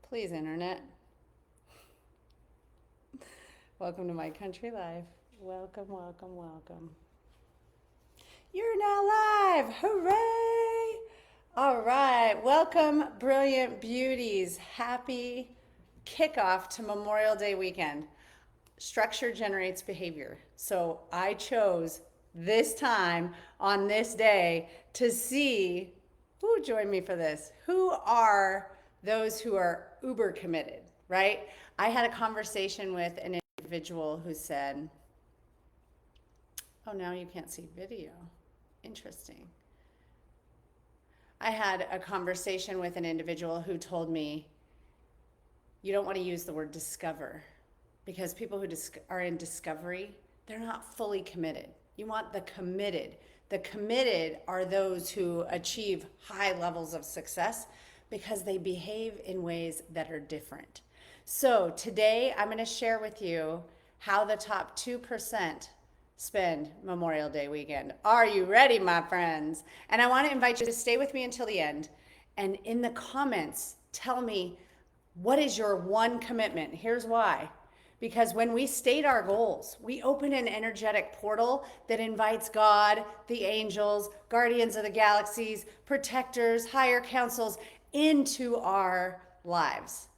Please, Internet. Welcome to my country life. Welcome, welcome, welcome. You're now live. Hooray! All right. Welcome, brilliant beauties. Happy kickoff to Memorial Day weekend. Structure generates behavior. So I chose this time on this day to see who joined me for this. Who are those who are uber committed, right? I had a conversation with an individual who said, oh, now you can't see video. Interesting. I had a conversation with an individual who told me, you don't want to use the word discover because people who are in discovery, they're not fully committed. You want the committed. The committed are those who achieve high levels of success because they behave in ways that are different. So today I'm going to share with you how the top 2% spend Memorial Day weekend. Are you ready, my friends? And I want to invite you to stay with me until the end. And in the comments, tell me, what is your one commitment? Here's why. Because when we state our goals, we open an energetic portal that invites God, the angels, guardians of the galaxies, protectors, higher councils into our lives.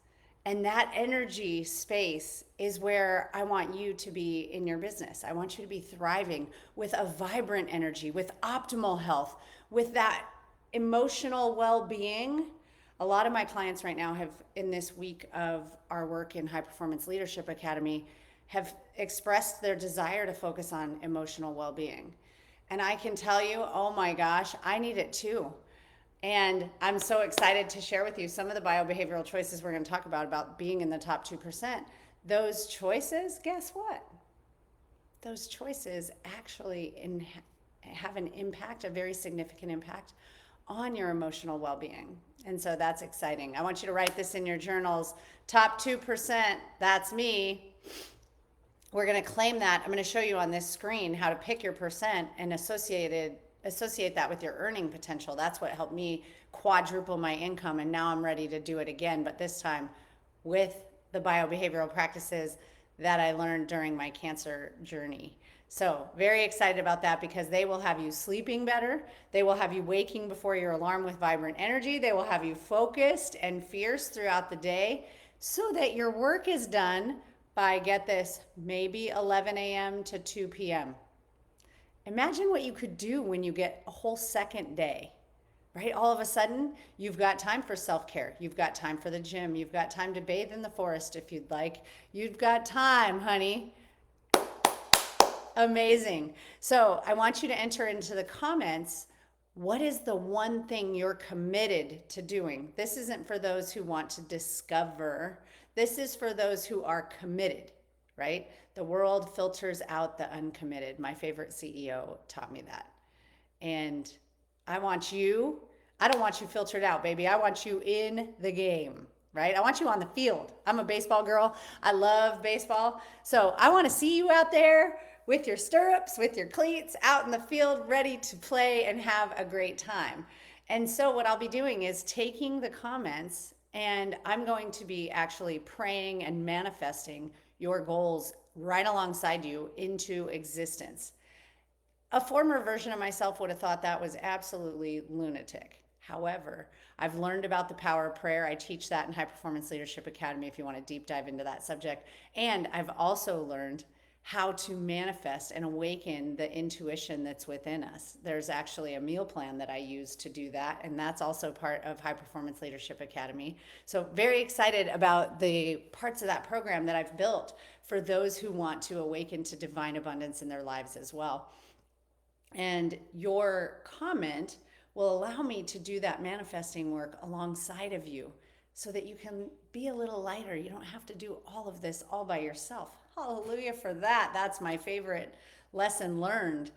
And that energy space is where I want you to be in your business. I want you to be thriving with a vibrant energy, with optimal health, with that emotional well being. A lot of my clients right now have, in this week of our work in High Performance Leadership Academy, have expressed their desire to focus on emotional well being. And I can tell you, oh my gosh, I need it too. And I'm so excited to share with you some of the biobehavioral choices we're going to talk about being in the top 2%. Those choices, guess what? Those choices actually have an impact, a very significant impact on your emotional well being. And so that's exciting. I want you to write this in your journals. Top 2%, that's me. We're going to claim that. I'm going to show you on this screen how to pick your percent and associate that with your earning potential. That's what helped me quadruple my income. And now I'm ready to do it again, but this time with the biobehavioral practices that I learned during my cancer journey. So, very excited about that because they will have you sleeping better. They will have you waking before your alarm with vibrant energy. They will have you focused and fierce throughout the day so that your work is done by, get this, maybe 11 a.m. to 2 p.m. Imagine what you could do when you get a whole second day, right? All of a sudden, you've got time for self care. You've got time for the gym. You've got time to bathe in the forest if you'd like. You've got time, honey. Amazing. So I want you to enter into the comments, what is the one thing you're committed to doing? This isn't for those who want to discover. This is for those who are committed, right? The world filters out the uncommitted. My favorite CEO taught me that. And I want you, I don't want you filtered out, baby. I want you in the game, right? I want you on the field. I'm a baseball girl. I love baseball. So I want to see you out there with your stirrups, with your cleats, out in the field, ready to play and have a great time. And so what I'll be doing is taking the comments and I'm going to be actually praying and manifesting your goals right alongside you into existence. A former version of myself would have thought that was absolutely lunatic. However, I've learned about the power of prayer. I teach that in High Performance Leadership Academy if you want to deep dive into that subject. And I've also learned how to manifest and awaken the intuition that's within us. There's actually a meal plan that I use to do that, and that's also part of High Performance Leadership Academy. So, very excited about the parts of that program that I've built for those who want to awaken to divine abundance in their lives as well. And your comment will allow me to do that manifesting work alongside of you so that you can be a little lighter. You don't have to do all of this all by yourself. Hallelujah for that. That's my favorite lesson learned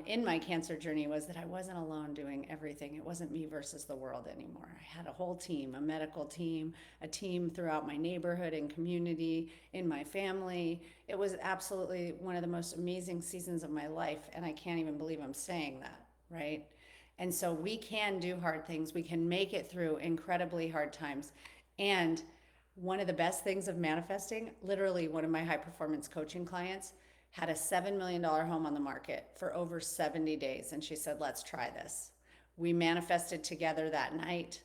in my cancer journey, was that I wasn't alone doing everything. It wasn't me versus the world anymore. I had a whole team, a medical team, a team throughout my neighborhood and community, in my family. It was absolutely one of the most amazing seasons of my life, and I can't even believe I'm saying that, right? And so we can do hard things. We can make it through incredibly hard times. And one of the best things of manifesting, literally one of my high performance coaching clients had a $7 million home on the market for over 70 days. And she said, let's try this. We manifested together that night.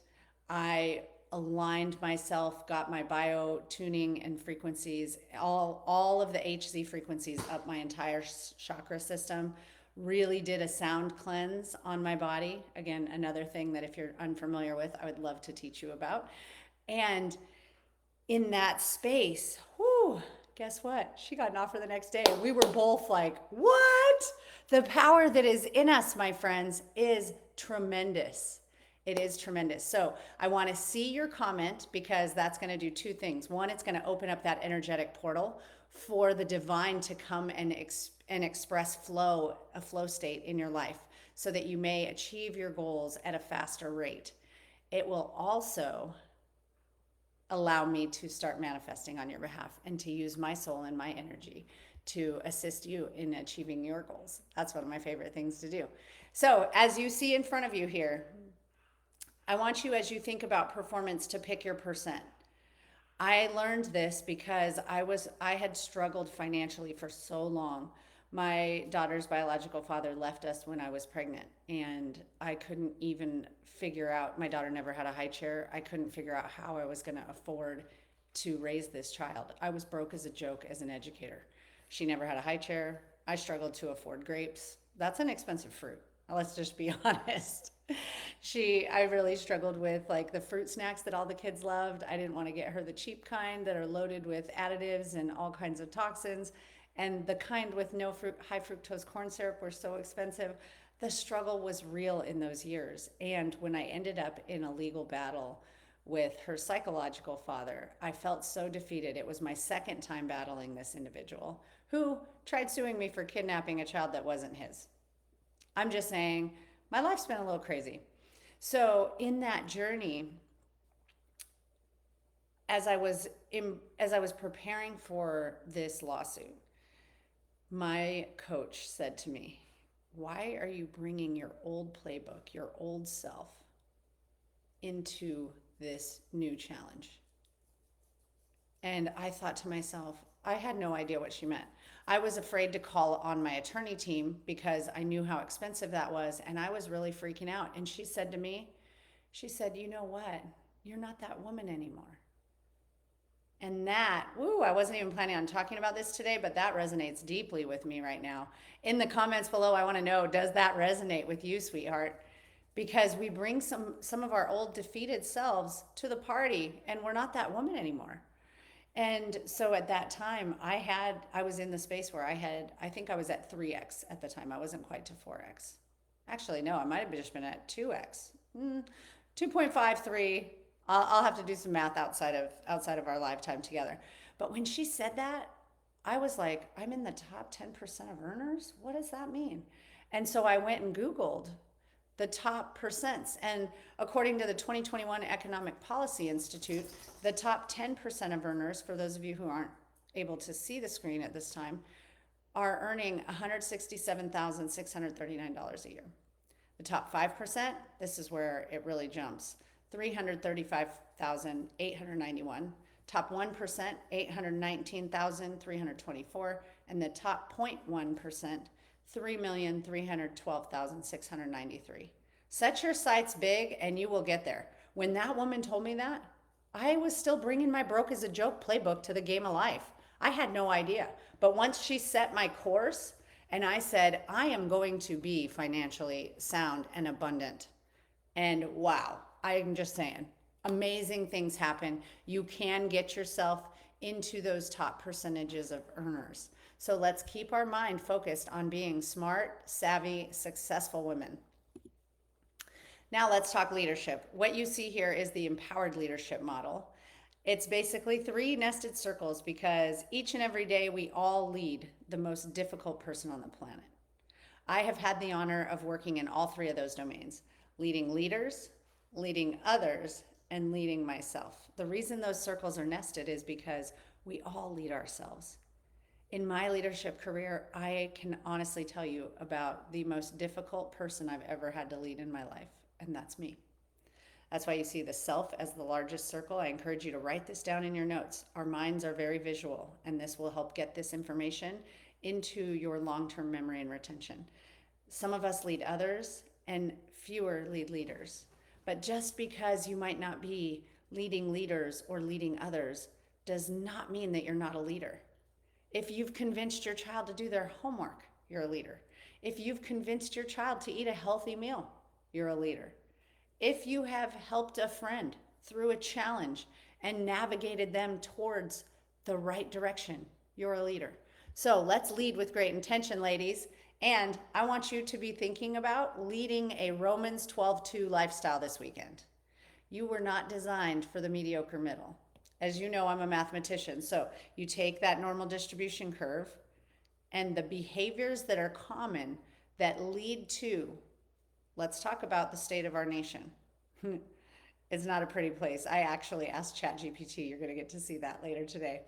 I aligned myself, got my bio tuning and frequencies, all of the HZ frequencies up my entire chakra system, really did a sound cleanse on my body. Again, another thing that if you're unfamiliar with, I would love to teach you about. And in that space, whoo, guess what? She got an offer the next day. We were both like, what? The power that is in us, my friends, is tremendous. It is tremendous. So I want to see your comment because that's going to do two things. One, it's going to open up that energetic portal for the divine to come and express flow, a flow state in your life so that you may achieve your goals at a faster rate. It will also allow me to start manifesting on your behalf and to use my soul and my energy to assist you in achieving your goals. That's one of my favorite things to do. So as you see in front of you here, I want you, as you think about performance, to pick your percent. I learned this because I had struggled financially for so long. My daughter's biological father left us when I was pregnant, and I couldn't even figure out, my daughter never had a high chair. I couldn't figure out how I was going to afford to raise this child. I was broke as a joke as an educator. She never had a high chair. I struggled to afford grapes. That's an expensive fruit. Let's just be honest. I really struggled with like the fruit snacks that all the kids loved. I didn't want to get her the cheap kind that are loaded with additives and all kinds of toxins. And the kind with no fruit, high fructose corn syrup were so expensive. The struggle was real in those years. And when I ended up in a legal battle with her psychological father, I felt so defeated. It was my second time battling this individual who tried suing me for kidnapping a child that wasn't his. I'm just saying, my life's been a little crazy. So in that journey, as I was preparing for this lawsuit, my coach said to me, why are you bringing your old playbook, your old self, into this new challenge? And I thought to myself, I had no idea what she meant. I was afraid to call on my attorney team because I knew how expensive that was, and I was really freaking out. And she said to me, she said, you know what? You're not that woman anymore. And that, I wasn't even planning on talking about this today, but that resonates deeply with me right now. In the comments below, I want to know, does that resonate with you, sweetheart? Because we bring some of our old defeated selves to the party, and we're not that woman anymore. And so at that time, I was in the space where I think I was at 3x at the time. I wasn't quite to 4x. Actually, no, I might have just been at 2x. 2.53. I'll have to do some math outside of our lifetime together. But when she said that, I was like, I'm in the top 10% of earners? What does that mean? And so I went and Googled the top percents. And according to the 2021 Economic Policy Institute, the top 10% of earners, for those of you who aren't able to see the screen at this time, are earning $167,639 a year. The top 5%, this is where it really jumps, $335,891. Top 1%, $819,324. And the top 0.1%, $3,312,693. Set your sights big and you will get there. When that woman told me that, I was still bringing my broke as a joke playbook to the game of life. I had no idea. But once she set my course and I said, I am going to be financially sound and abundant. And wow, I'm just saying, amazing things happen. You can get yourself into those top percentages of earners. So let's keep our mind focused on being smart, savvy, successful women. Now let's talk leadership. What you see here is the empowered leadership model. It's basically 3 nested circles because each and every day we all lead the most difficult person on the planet. I have had the honor of working in all 3 of those domains, leading leaders, leading others, and leading myself. The reason those circles are nested is because we all lead ourselves. In my leadership career, I can honestly tell you about the most difficult person I've ever had to lead in my life, and that's me. That's why you see the self as the largest circle. I encourage you to write this down in your notes. Our minds are very visual, and this will help get this information into your long term memory and retention. Some of us lead others, and fewer lead leaders. But just because you might not be leading leaders or leading others does not mean that you're not a leader. If you've convinced your child to do their homework, you're a leader. If you've convinced your child to eat a healthy meal, you're a leader. If you have helped a friend through a challenge and navigated them towards the right direction, you're a leader. So let's lead with great intention, ladies. And I want you to be thinking about leading a Romans 12:2 lifestyle this weekend. You were not designed for the mediocre middle. As you know, I'm a mathematician. So you take that normal distribution curve and the behaviors that are common that lead to, let's talk about the state of our nation. It's not a pretty place. I actually asked ChatGPT. You're going to get to see that later today.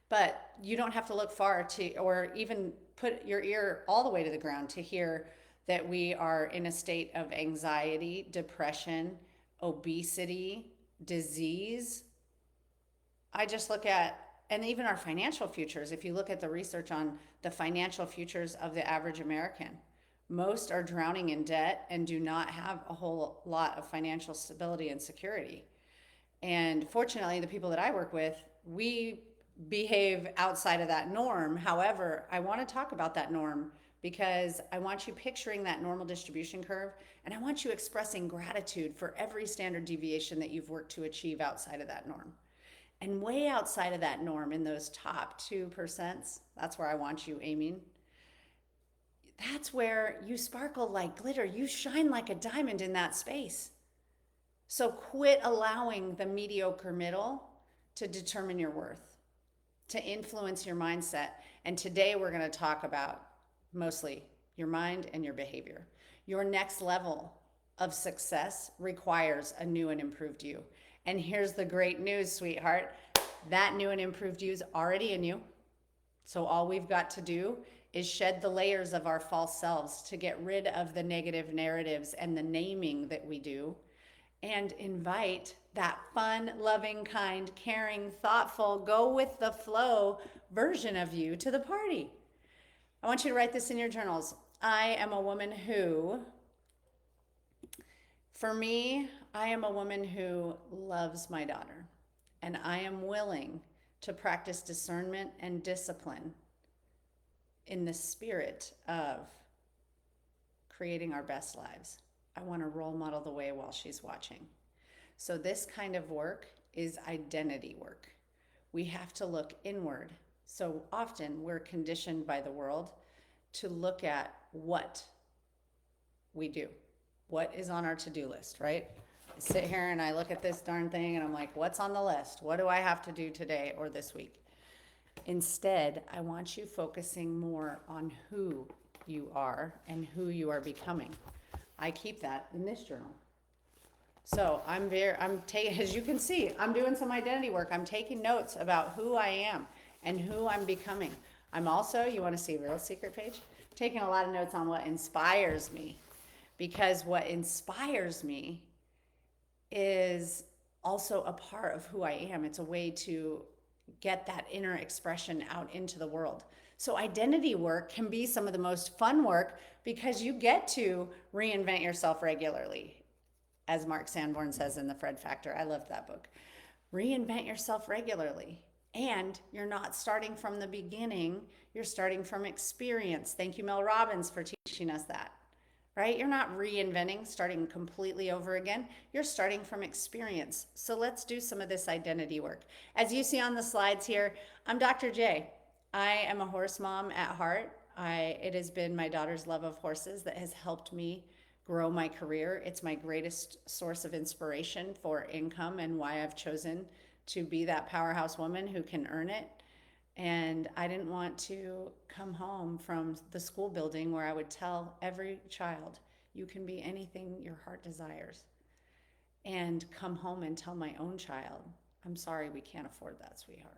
But you don't have to look far to, or even put your ear all the way to the ground to hear that we are in a state of anxiety, depression, obesity, disease. I just look at, and even our financial futures, if you look at the research on the financial futures of the average American, most are drowning in debt and do not have a whole lot of financial stability and security. And fortunately, the people that I work with, we behave outside of that norm. However, I want to talk about that norm because I want you picturing that normal distribution curve, and I want you expressing gratitude for every standard deviation that you've worked to achieve outside of that norm. And way outside of that norm, in those top 2%, that's where I want you aiming. That's where you sparkle like glitter. You shine like a diamond in that space. So quit allowing the mediocre middle to determine your worth, to influence your mindset. And today we're going to talk about mostly your mind and your behavior. Your next level of success requires a new and improved you. And here's the great news, sweetheart. That new and improved you is already in you. So all we've got to do is shed the layers of our false selves to get rid of the negative narratives and the naming that we do, and invite that fun, loving, kind, caring, thoughtful, go with the flow version of you to the party. I want you to write this in your journals. I am a woman who, for me, I am a woman who loves my daughter, and I am willing to practice discernment and discipline in the spirit of creating our best lives. I want to role model the way while she's watching. So this kind of work is identity work. We have to look inward. So often we're conditioned by the world to look at what we do, what is on our to-do list, right? I sit here and I look at this darn thing and I'm like, what's on the list? What do I have to do today or this week? Instead, I want you focusing more on who you are and who you are becoming. I keep that in this journal. So as you can see, I'm doing some identity work. I'm taking notes about who I am and who I'm becoming. I'm also, you want to see a real secret page? Taking a lot of notes on what inspires me, because what inspires me is also a part of who I am. It's a way to get that inner expression out into the world. So identity work can be some of the most fun work because you get to reinvent yourself regularly. As Mark Sanborn says in The Fred Factor, I loved that book. Reinvent yourself regularly. And you're not starting from the beginning, you're starting from experience. Thank you, Mel Robbins, for teaching us that, right? You're not reinventing, starting completely over again. You're starting from experience. So let's do some of this identity work. As you see on the slides here, I'm Dr. J. I am a horse mom at heart. It has been my daughter's love of horses that has helped me grow my career. It's my greatest source of inspiration for income and why I've chosen to be that powerhouse woman who can earn it. And I didn't want to come home from the school building where I would tell every child, you can be anything your heart desires. And come home and tell my own child, I'm sorry, we can't afford that, sweetheart.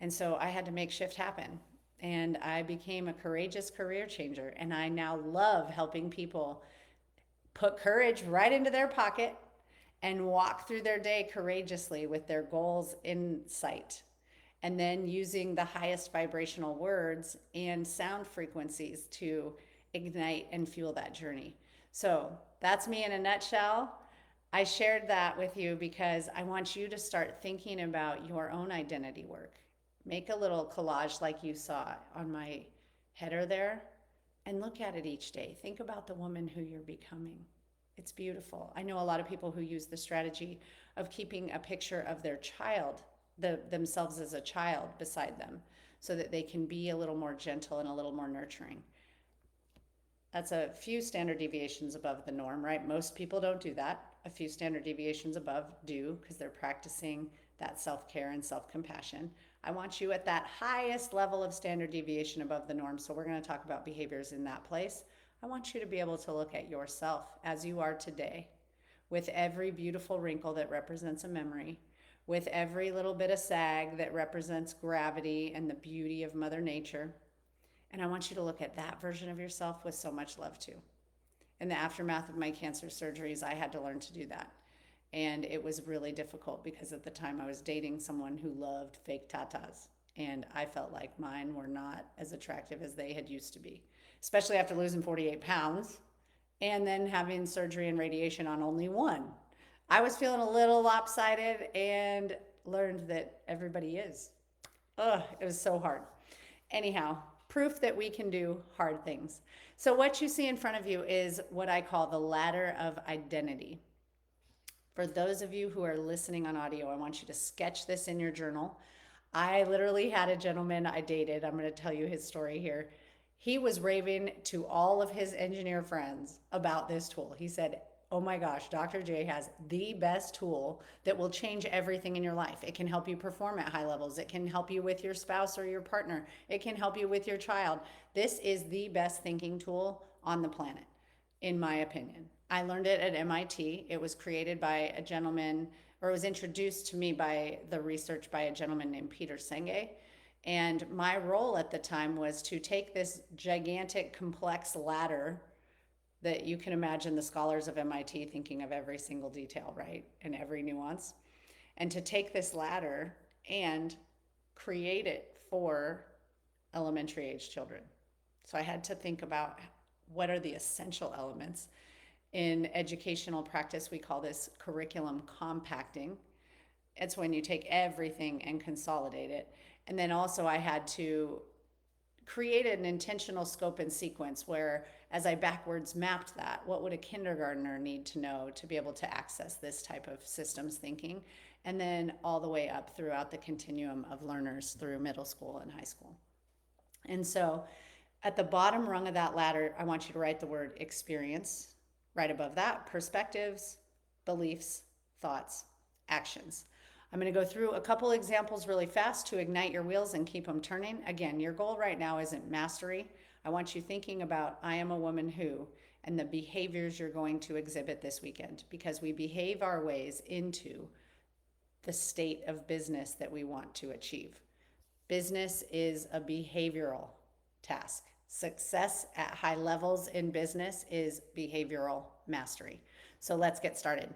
And so I had to make shift happen. And I became a courageous career changer. And I now love helping people put courage right into their pocket and walk through their day courageously with their goals in sight. And then using the highest vibrational words and sound frequencies to ignite and fuel that journey. So that's me in a nutshell. I shared that with you because I want you to start thinking about your own identity work. Make a little collage like you saw on my header there and look at it each day. Think about the woman who you're becoming. It's beautiful. I know a lot of people who use the strategy of keeping a picture of their child, themselves as a child beside them, so that they can be a little more gentle and a little more nurturing. That's a few standard deviations above the norm, right? Most people don't do that. A few standard deviations above do because they're practicing that self-care and self-compassion. I want you at that highest level of standard deviation above the norm. So we're going to talk about behaviors in that place. I want you to be able to look at yourself as you are today, with every beautiful wrinkle that represents a memory, with every little bit of sag that represents gravity and the beauty of Mother Nature. And I want you to look at that version of yourself with so much love too. In the aftermath of my cancer surgeries, I had to learn to do that. And it was really difficult because at the time I was dating someone who loved fake tatas. And I felt like mine were not as attractive as they had used to be, especially after losing 48 pounds and then having surgery and radiation on only one. I was feeling a little lopsided and learned that everybody is. Ugh, it was so hard. Anyhow, proof that we can do hard things. So, what you see in front of you is what I call the ladder of identity. For those of you who are listening on audio, I want you to sketch this in your journal. I literally had a gentleman I dated. I'm going to tell you his story here. He was raving to all of his engineer friends about this tool. He said, "Oh my gosh, Dr. J has the best tool that will change everything in your life. It can help you perform at high levels. It can help you with your spouse or your partner. It can help you with your child. This is the best thinking tool on the planet, in my opinion." I learned it at MIT. It was created by a gentleman, or it was introduced to me by the research by a gentleman named Peter Senge. And my role at the time was to take this gigantic, complex ladder that you can imagine the scholars of MIT thinking of every single detail, right? And every nuance. And to take this ladder and create it for elementary age children. So I had to think about what are the essential elements. In educational practice, we call this curriculum compacting. It's when you take everything and consolidate it. And then also I had to create an intentional scope and sequence where, as I backwards mapped that, what would a kindergartner need to know to be able to access this type of systems thinking? And then all the way up throughout the continuum of learners through middle school and high school. And so at the bottom rung of that ladder, I want you to write the word experience. Right above that, perspectives, beliefs, thoughts, actions. I'm going to go through a couple examples really fast to ignite your wheels and keep them turning. Again, your goal right now isn't mastery. I want you thinking about I am a woman who and the behaviors you're going to exhibit this weekend, because we behave our ways into the state of business that we want to achieve. Business is a behavioral task. Success at high levels in business is behavioral mastery. So let's get started.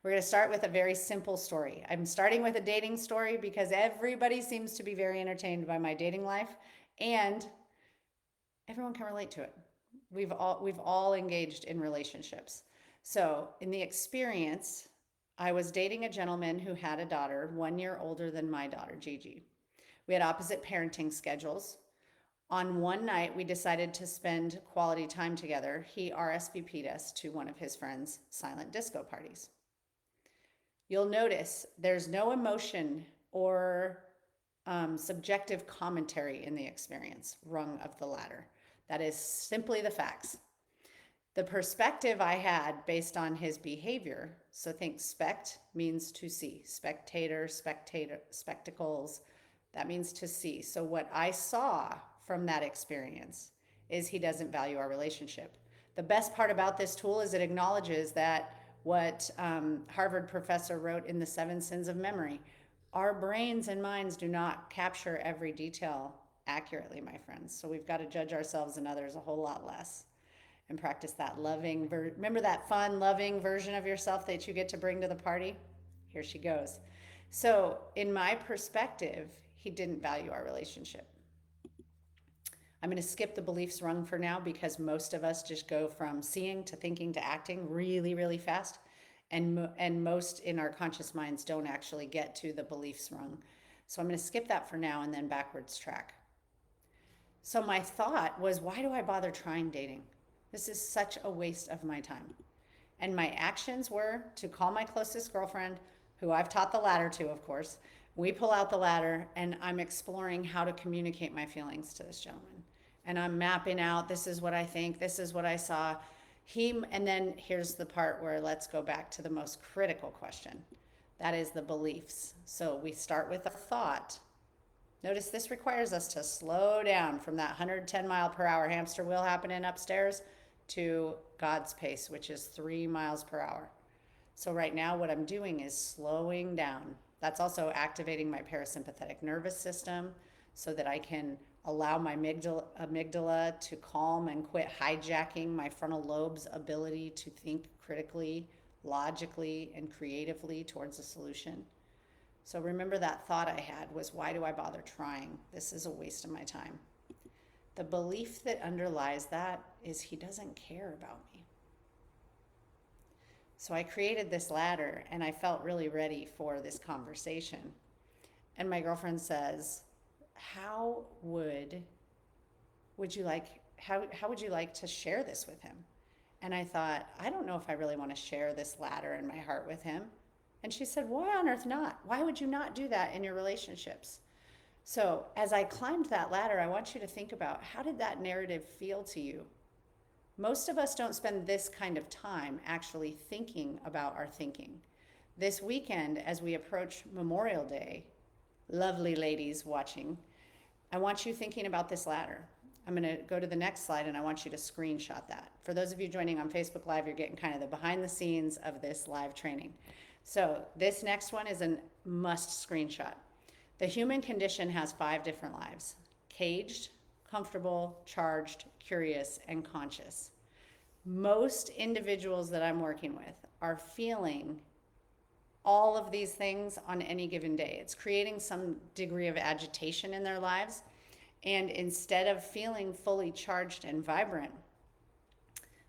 We're going to start with a very simple story. I'm starting with a dating story because everybody seems to be very entertained by my dating life, and everyone can relate to it. We've all engaged in relationships. So in the experience, I was dating a gentleman who had a daughter 1 year older than my daughter, Gigi. We had opposite parenting schedules. On one night, we decided to spend quality time together. He RSVP'd us to one of his friends' silent disco parties. You'll notice there's no emotion or subjective commentary in the experience, rung of the ladder. That is simply the facts. The perspective I had based on his behavior, so think spect means to see, spectator, spectacles, that means to see. So what I saw from that experience is he doesn't value our relationship. The best part about this tool is it acknowledges that what Harvard professor wrote in The Seven Sins of Memory, Our brains and minds do not capture every detail accurately, my friends. So we've got to judge ourselves and others a whole lot less and practice that loving, remember that fun, loving version of yourself that you get to bring to the party? Here she goes. So, in my perspective, he didn't value our relationship. I'm going to skip the beliefs rung for now because most of us just go from seeing to thinking to acting really, really fast. And most in our conscious minds don't actually get to the beliefs rung. So I'm going to skip that for now and then backwards track. So my thought was, why do I bother trying dating? This is such a waste of my time. And my actions were to call my closest girlfriend, who I've taught the ladder to, of course. We pull out the ladder, and I'm exploring how to communicate my feelings to this gentleman. And I'm mapping out, this is what I think, this is what I saw. And then here's the part where let's go back to the most critical question. That is the beliefs. So we start with a thought. Notice this requires us to slow down from that 110 mile per hour hamster wheel happening upstairs to God's pace, which is 3 miles per hour. So right now what I'm doing is slowing down. That's also activating my parasympathetic nervous system so that I can allow my amygdala to calm and quit hijacking my frontal lobe's ability to think critically, logically, and creatively towards a solution. So remember that thought I had was, why do I bother trying? This is a waste of my time. The belief that underlies that is he doesn't care about me. So I created this ladder and I felt really ready for this conversation. And my girlfriend says, how would you like to share this with him? And I thought, I don't know if I really want to share this ladder in my heart with him. And she said, why on earth not? Why would you not do that in your relationships? So as I climbed that ladder, I want you to think about, how did that narrative feel to you? Most of us don't spend this kind of time actually thinking about our thinking. This weekend, as we approach Memorial Day, lovely ladies watching, I want you thinking about this ladder. I'm going to go to the next slide and I want you to screenshot that. For those of you joining on Facebook Live, you're getting kind of the behind the scenes of this live training. So this next one is a must screenshot. The human condition has 5 different lives: caged, comfortable, charged, curious, and conscious. Most individuals that I'm working with are feeling all of these things on any given day. It's creating some degree of agitation in their lives. And instead of feeling fully charged and vibrant,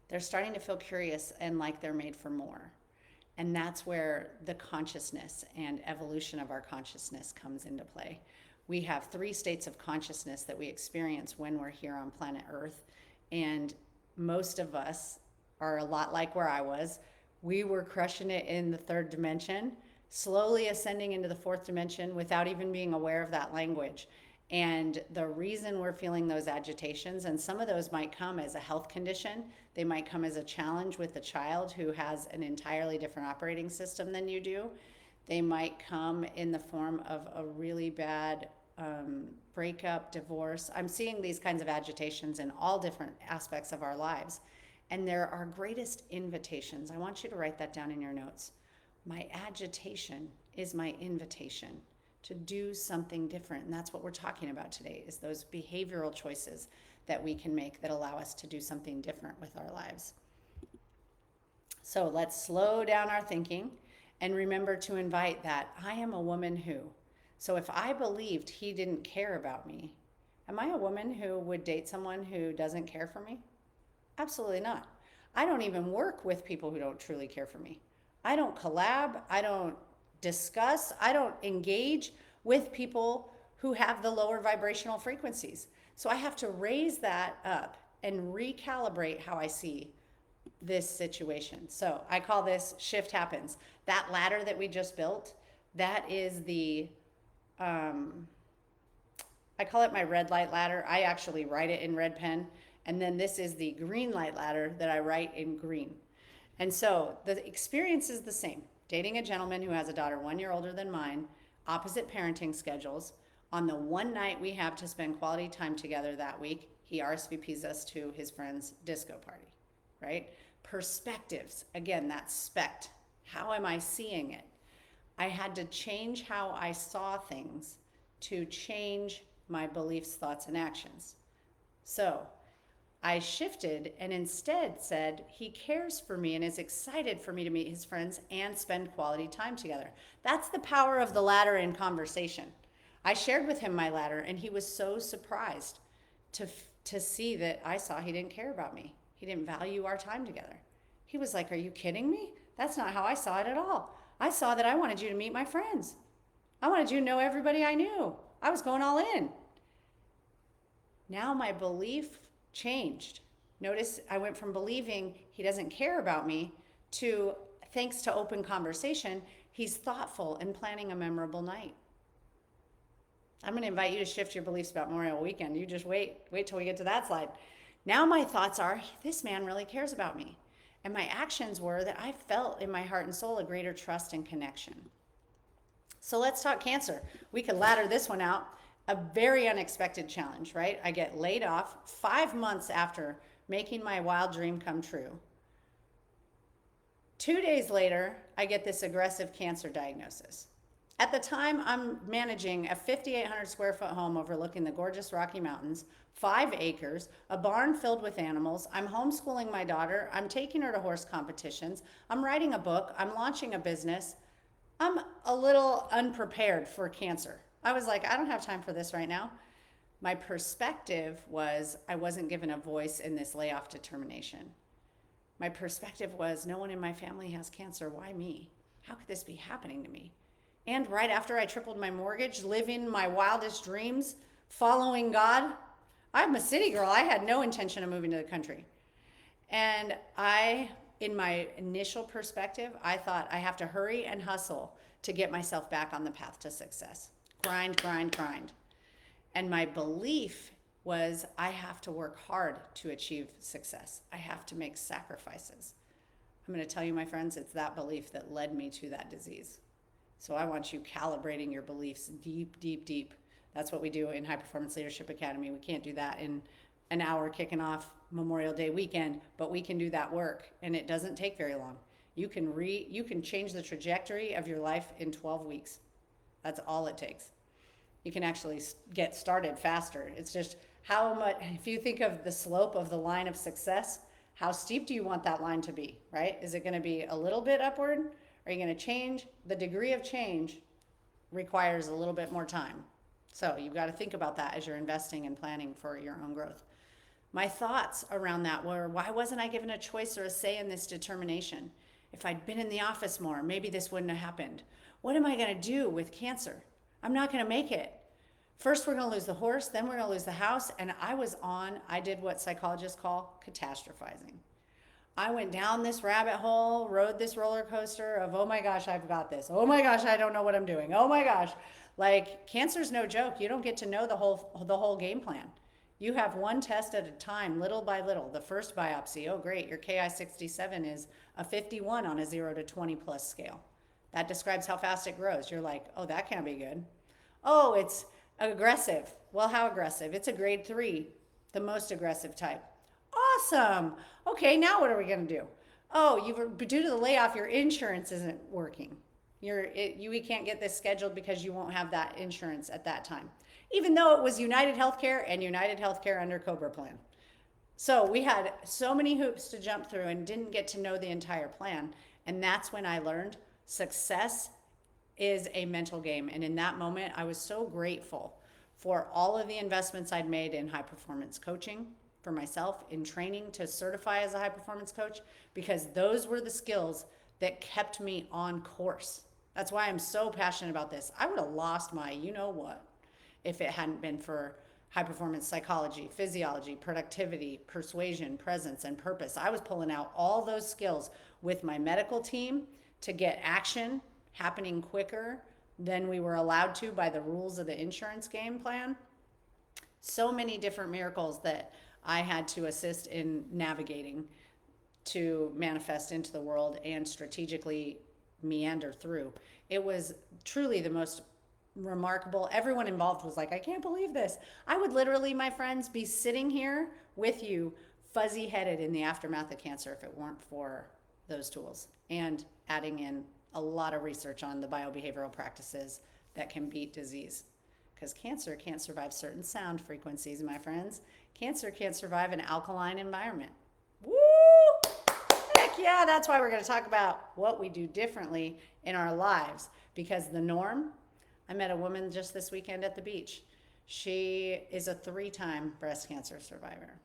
they're starting to feel curious and like they're made for more. And that's where the consciousness and evolution of our consciousness comes into play. We have 3 states of consciousness that we experience when we're here on planet Earth. And most of us are a lot like where I was. We were crushing it in the 3rd dimension, slowly ascending into the 4th dimension without even being aware of that language. And the reason we're feeling those agitations, and some of those might come as a health condition, they might come as a challenge with a child who has an entirely different operating system than you do. They might come in the form of a really bad breakup, divorce. I'm seeing these kinds of agitations in all different aspects of our lives. And they're our greatest invitations. I want you to write that down in your notes. My agitation is my invitation to do something different. And that's what we're talking about today, is those behavioral choices that we can make that allow us to do something different with our lives. So let's slow down our thinking and remember to invite that I am a woman who. So if I believed he didn't care about me, am I a woman who would date someone who doesn't care for me? Absolutely not. I don't even work with people who don't truly care for me. I don't collab. I don't discuss. I don't engage with people who have the lower vibrational frequencies. So I have to raise that up and recalibrate how I see this situation. So I call this shift happens. That ladder that we just built, that is the, I call it my red light ladder. I actually write it in red pen. And then this is the green light ladder that I write in green. And so the experience is the same. Dating a gentleman who has a daughter 1 year older than mine, opposite parenting schedules. On the one night we have to spend quality time together that week, he RSVPs us to his friend's disco party, right? Perspectives, again, that's SPECT. How am I seeing it? I had to change how I saw things to change my beliefs, thoughts, and actions. So I shifted and instead said he cares for me and is excited for me to meet his friends and spend quality time together. That's the power of the ladder in conversation. I shared with him my ladder, and he was so surprised to to see that I saw he didn't care about me. He didn't value our time together. He was like, "Are you kidding me? That's not how I saw it at all. I saw that I wanted you to meet my friends. I wanted you to know everybody I knew. I was going all in." Now my belief changed. Notice I went from believing he doesn't care about me to, thanks to open conversation, he's thoughtful and planning a memorable night. I'm going to invite you to shift your beliefs about Memorial Weekend. You just wait till we get to that slide. Now my thoughts are, this man really cares about me. And my actions were that I felt in my heart and soul a greater trust and connection. So let's talk cancer. We could ladder this one out. A very unexpected challenge, right? I get laid off 5 months after making my wild dream come true. 2 days later, I get this aggressive cancer diagnosis. At the time, I'm managing a 5,800 square foot home overlooking the gorgeous Rocky Mountains, 5 acres, a barn filled with animals. I'm homeschooling my daughter. I'm taking her to horse competitions. I'm writing a book. I'm launching a business. I'm a little unprepared for cancer. I was like, I don't have time for this right now. My perspective was I wasn't given a voice in this layoff determination. My perspective was no one in my family has cancer. Why me? How could this be happening to me? And right after I tripled my mortgage, living my wildest dreams, following God, I'm a city girl. I had no intention of moving to the country. And in my initial perspective, I thought I have to hurry and hustle to get myself back on the path to success. Grind, grind, grind. And my belief was I have to work hard to achieve success. I have to make sacrifices. I'm going to tell you, my friends, it's that belief that led me to that disease. So I want you calibrating your beliefs deep, deep, deep. That's what we do in High Performance Leadership Academy. We can't do that in an hour kicking off Memorial Day weekend, but we can do that work, and it doesn't take very long. You can change the trajectory of your life in 12 weeks. That's all it takes. You can actually get started faster. It's just how much, if you think of the slope of the line of success, how steep do you want that line to be, right? Is it going to be a little bit upward? Are you going to change? The degree of change requires a little bit more time. So you've got to think about that as you're investing and planning for your own growth. My thoughts around that were, why wasn't I given a choice or a say in this determination? If I'd been in the office more, maybe this wouldn't have happened. What am I going to do with cancer? I'm not going to make it. First, we're going to lose the horse, then we're going to lose the house. And I did what psychologists call catastrophizing. I went down this rabbit hole, rode this roller coaster of, oh my gosh, I've got this. Oh my gosh, I don't know what I'm doing. Oh my gosh. Like, cancer's no joke. You don't get to know the whole game plan. You have one test at a time, little by little. The first biopsy, oh great, your Ki-67 is a 51 on a 0 to 20 plus scale. That describes how fast it grows. You're like, oh, that can't be good. Oh, it's aggressive. Well, how aggressive? It's a grade 3, the most aggressive type. Awesome. Okay, now what are we going to do? Oh, due to the layoff, your insurance isn't working. We can't get this scheduled because you won't have that insurance at that time. Even though it was United Healthcare and United Healthcare under Cobra Plan. So we had so many hoops to jump through and didn't get to know the entire plan. And that's when I learned success is a mental game. And in that moment, I was so grateful for all of the investments I'd made in high performance coaching for myself, in training to certify as a high performance coach, because those were the skills that kept me on course. That's why I'm so passionate about this. I would have lost my you know what if it hadn't been for high performance psychology, physiology, productivity, persuasion, presence, and purpose. I was pulling out all those skills with my medical team to get action happening quicker than we were allowed to by the rules of the insurance game plan. So many different miracles that I had to assist in navigating to manifest into the world and strategically meander through. It was truly the most remarkable. Everyone involved was like, I can't believe this. I would literally, my friends, be sitting here with you fuzzy headed in the aftermath of cancer if it weren't for those tools and adding in a lot of research on the biobehavioral practices that can beat disease. Because cancer can't survive certain sound frequencies, my friends. Cancer can't survive an alkaline environment. Woo! Heck yeah, that's why we're going to talk about what we do differently in our lives. Because the norm, I met a woman just this weekend at the beach. She is a 3-time breast cancer survivor.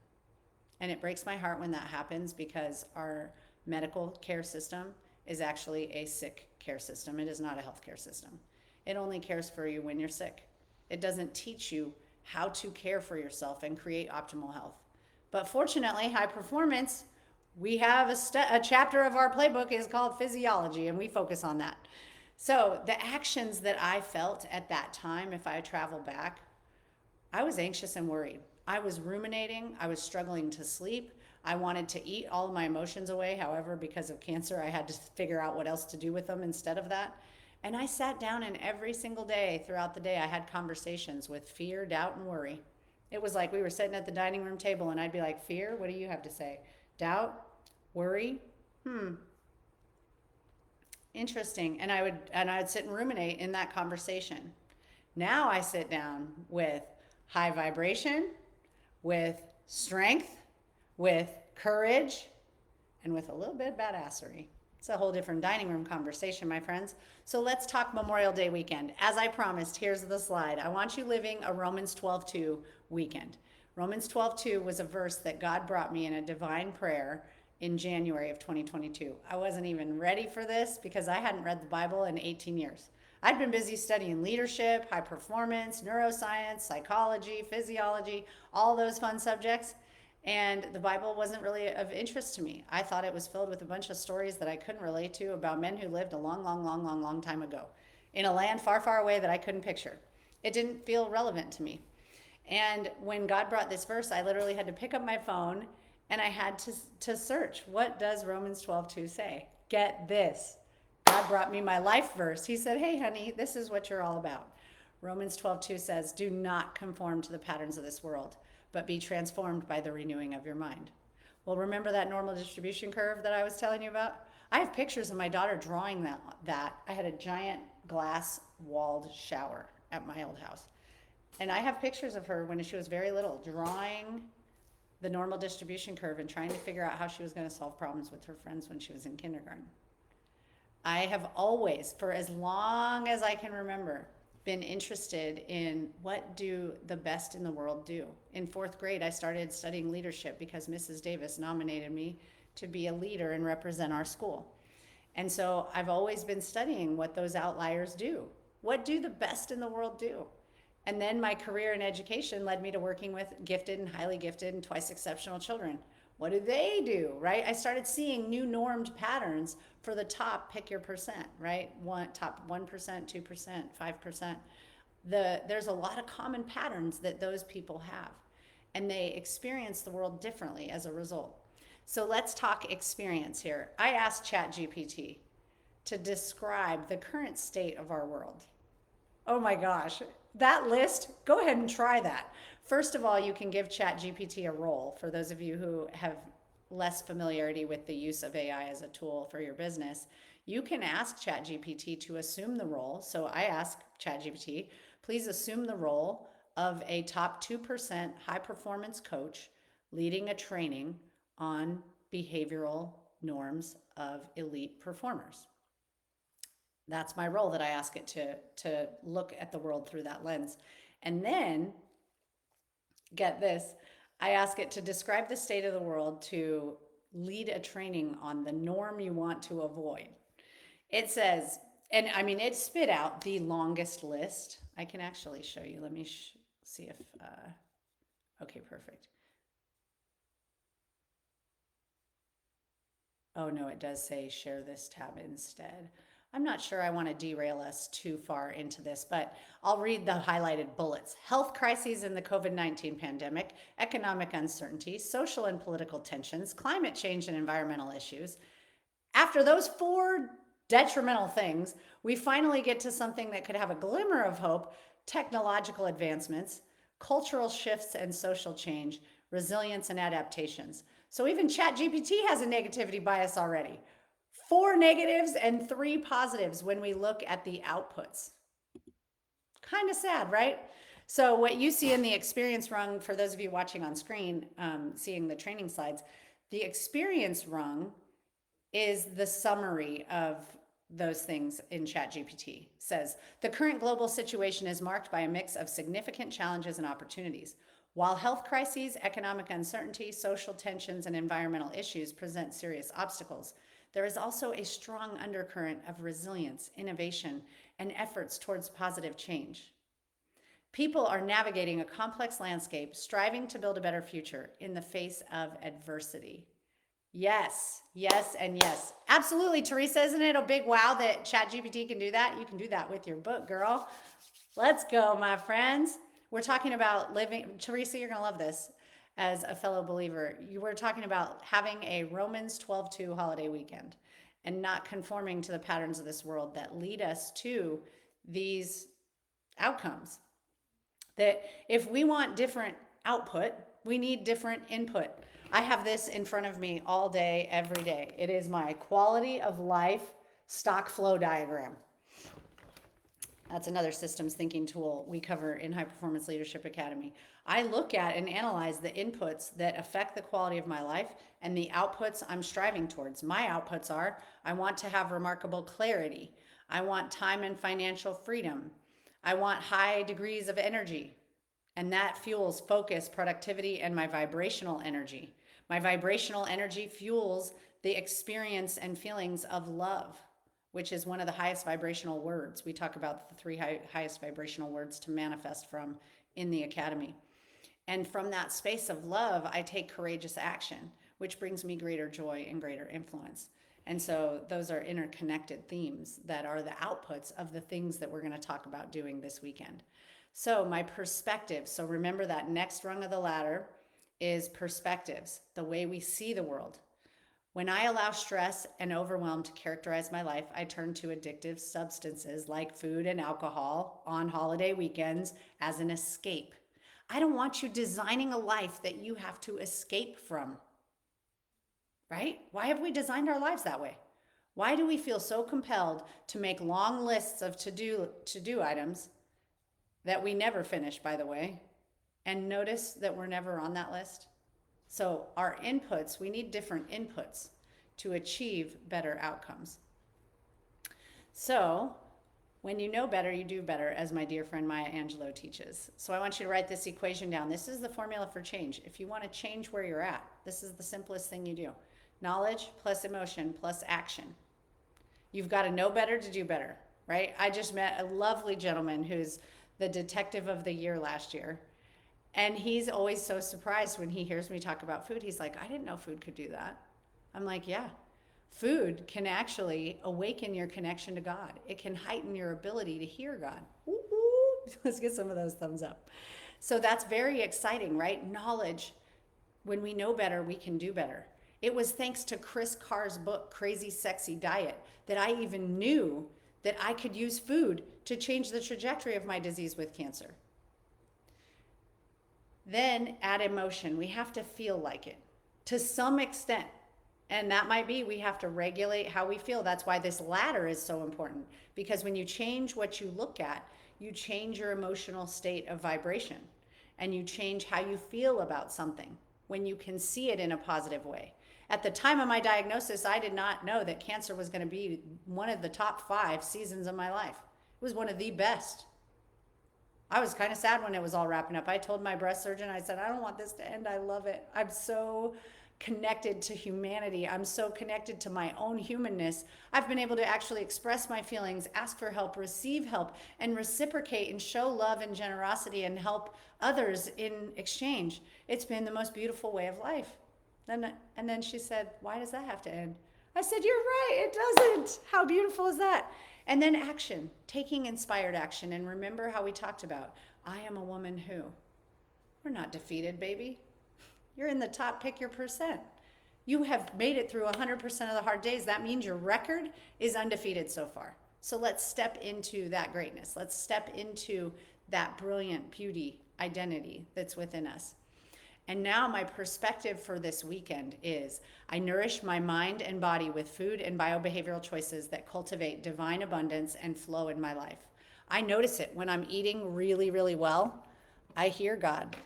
And it breaks my heart when that happens because our medical care system is actually a sick care system. It is not a healthcare system. It only cares for you when you're sick. It doesn't teach you how to care for yourself and create optimal health. But fortunately, high performance, we have a chapter of our playbook is called physiology, and we focus on that. So the actions that I felt at that time, if I travel back, I was anxious and worried. I was ruminating. I was struggling to sleep. I wanted to eat all of my emotions away. However, because of cancer, I had to figure out what else to do with them instead of that. And I sat down, and every single day throughout the day, I had conversations with fear, doubt, and worry. It was like we were sitting at the dining room table, and I'd be like, Fear, what do you have to say? Doubt, worry, interesting. And I would sit and ruminate in that conversation. Now I sit down with high vibration, with strength, with courage, and with a little bit of badassery. It's a whole different dining room conversation, my friends. So let's talk Memorial Day weekend. As I promised, here's the slide. I want you living a Romans 12:2 weekend. Romans 12:2 was a verse that God brought me in a divine prayer in January of 2022. I wasn't even ready for this because I hadn't read the Bible in 18 years. I'd been busy studying leadership, high performance, neuroscience, psychology, physiology, all those fun subjects. And the Bible wasn't really of interest to me. I thought it was filled with a bunch of stories that I couldn't relate to about men who lived a long, long, long, long, long time ago in a land far, far away that I couldn't picture. It didn't feel relevant to me. And when God brought this verse, I literally had to pick up my phone and I had to search, what does Romans 12:2 say? Get this. God brought me my life verse. He said, hey, honey, this is what you're all about. Romans 12:2 says, do not conform to the patterns of this world, but be transformed by the renewing of your mind. Well, remember that normal distribution curve that I was telling you about? I have pictures of my daughter drawing that. I had a giant glass walled shower at my old house. And I have pictures of her when she was very little drawing the normal distribution curve and trying to figure out how she was going to solve problems with her friends when she was in kindergarten. I have always, for as long as I can remember, been interested in what do the best in the world do. In 4th grade, I started studying leadership because Mrs. Davis nominated me to be a leader and represent our school. And so I've always been studying what those outliers do. What do the best in the world do? And then my career in education led me to working with gifted and highly gifted and twice exceptional children. What do they do, right? I started seeing new normed patterns for the top, pick your percent, right? Top 1%, 2%, 5%. There's a lot of common patterns that those people have, and they experience the world differently as a result. So let's talk experience here. I asked ChatGPT to describe the current state of our world. Oh my gosh, that list, go ahead and try that. First of all, you can give ChatGPT a role for those of you who have less familiarity with the use of AI as a tool for your business. You can ask ChatGPT to assume the role. So I ask ChatGPT, please assume the role of a top 2% high performance coach leading a training on behavioral norms of elite performers. That's my role that I ask it to look at the world through that lens. And then, get this, I ask it to describe the state of the world to lead a training on the norm you want to avoid. It says, and I mean, it spit out the longest list. I can actually show you. Let me see if, okay, perfect. Oh no, it does say share this tab instead. I'm not sure I want to derail us too far into this, but I'll read the highlighted bullets. Health crises in the COVID-19 pandemic, economic uncertainty, social and political tensions, climate change and environmental issues. After those 4 detrimental things, we finally get to something that could have a glimmer of hope: technological advancements, cultural shifts and social change, resilience and adaptations. So even ChatGPT has a negativity bias already. 4 negatives and 3 positives when we look at the outputs. Kind of sad, right? So what you see in the experience rung, for those of you watching on screen, seeing the training slides, the experience rung is the summary of those things in ChatGPT. Says the current global situation is marked by a mix of significant challenges and opportunities. While health crises, economic uncertainty, social tensions, and environmental issues present serious obstacles, there is also a strong undercurrent of resilience, innovation, and efforts towards positive change. People are navigating a complex landscape, striving to build a better future in the face of adversity. Yes, yes, and yes. Absolutely, Teresa. Isn't it a big wow that ChatGPT can do that? You can do that with your book, girl. Let's go, my friends. We're talking about living. Teresa, you're going to love this as a fellow believer. You were talking about having a Romans 12:2 holiday weekend and not conforming to the patterns of this world that lead us to these outcomes. That if we want different output, we need different input. I have this in front of me all day, every day. It is my quality of life stock flow diagram. That's another systems thinking tool we cover in High Performance Leadership Academy. I look at and analyze the inputs that affect the quality of my life and the outputs I'm striving towards. My outputs are I want to have remarkable clarity. I want time and financial freedom. I want high degrees of energy. And that fuels focus, productivity, and my vibrational energy. My vibrational energy fuels the experience and feelings of love, which is one of the highest vibrational words. We talk about the 3 highest vibrational words to manifest from in the academy. And from that space of love, I take courageous action, which brings me greater joy and greater influence. And so those are interconnected themes that are the outputs of the things that we're going to talk about doing this weekend. So my perspective, so remember that next rung of the ladder is perspectives, the way we see the world. When I allow stress and overwhelm to characterize my life, I turn to addictive substances like food and alcohol on holiday weekends as an escape. I don't want you designing a life that you have to escape from. Right? Why have we designed our lives that way? Why do we feel so compelled to make long lists of to-do items that we never finish, by the way, and notice that we're never on that list? So our inputs, we need different inputs to achieve better outcomes. So when you know better, you do better, as my dear friend Maya Angelou teaches. So I want you to write this equation down. This is the formula for change. If you want to change where you're at, this is the simplest thing you do. Knowledge plus emotion plus action. You've got to know better to do better, right? I just met a lovely gentleman who's the detective of the year last year. And he's always so surprised when he hears me talk about food. He's like, I didn't know food could do that. I'm like, yeah. Food can actually awaken your connection to God. It can heighten your ability to hear God. Ooh, ooh. Let's get some of those thumbs up. So that's very exciting, right? Knowledge. When we know better, we can do better. It was thanks to Chris Carr's book, Crazy Sexy Diet, that I even knew that I could use food to change the trajectory of my disease with cancer. Then add emotion. We have to feel like it to some extent. And that might be we have to regulate how we feel. That's why this ladder is so important. Because when you change what you look at, you change your emotional state of vibration. And you change how you feel about something when you can see it in a positive way. At the time of my diagnosis, I did not know that cancer was going to be one of the top 5 seasons of my life. It was one of the best. I was kind of sad when it was all wrapping up. I told my breast surgeon, I said, I don't want this to end. I love it. I'm so connected to humanity. I'm so connected to my own humanness. I've been able to actually express my feelings, ask for help, receive help, and reciprocate and show love and generosity and help others in exchange. It's been the most beautiful way of life. And then she said, why does that have to end? I said, you're right, it doesn't. How beautiful is that? And then action, taking inspired action. And remember how we talked about, I am a woman who. We're not defeated, baby. You're in the top, pick your percent. You have made it through 100% of the hard days. That means your record is undefeated so far. So let's step into that greatness. Let's step into that brilliant beauty identity that's within us. And now my perspective for this weekend is I nourish my mind and body with food and biobehavioral choices that cultivate divine abundance and flow in my life. I notice it when I'm eating really, really well. I hear God.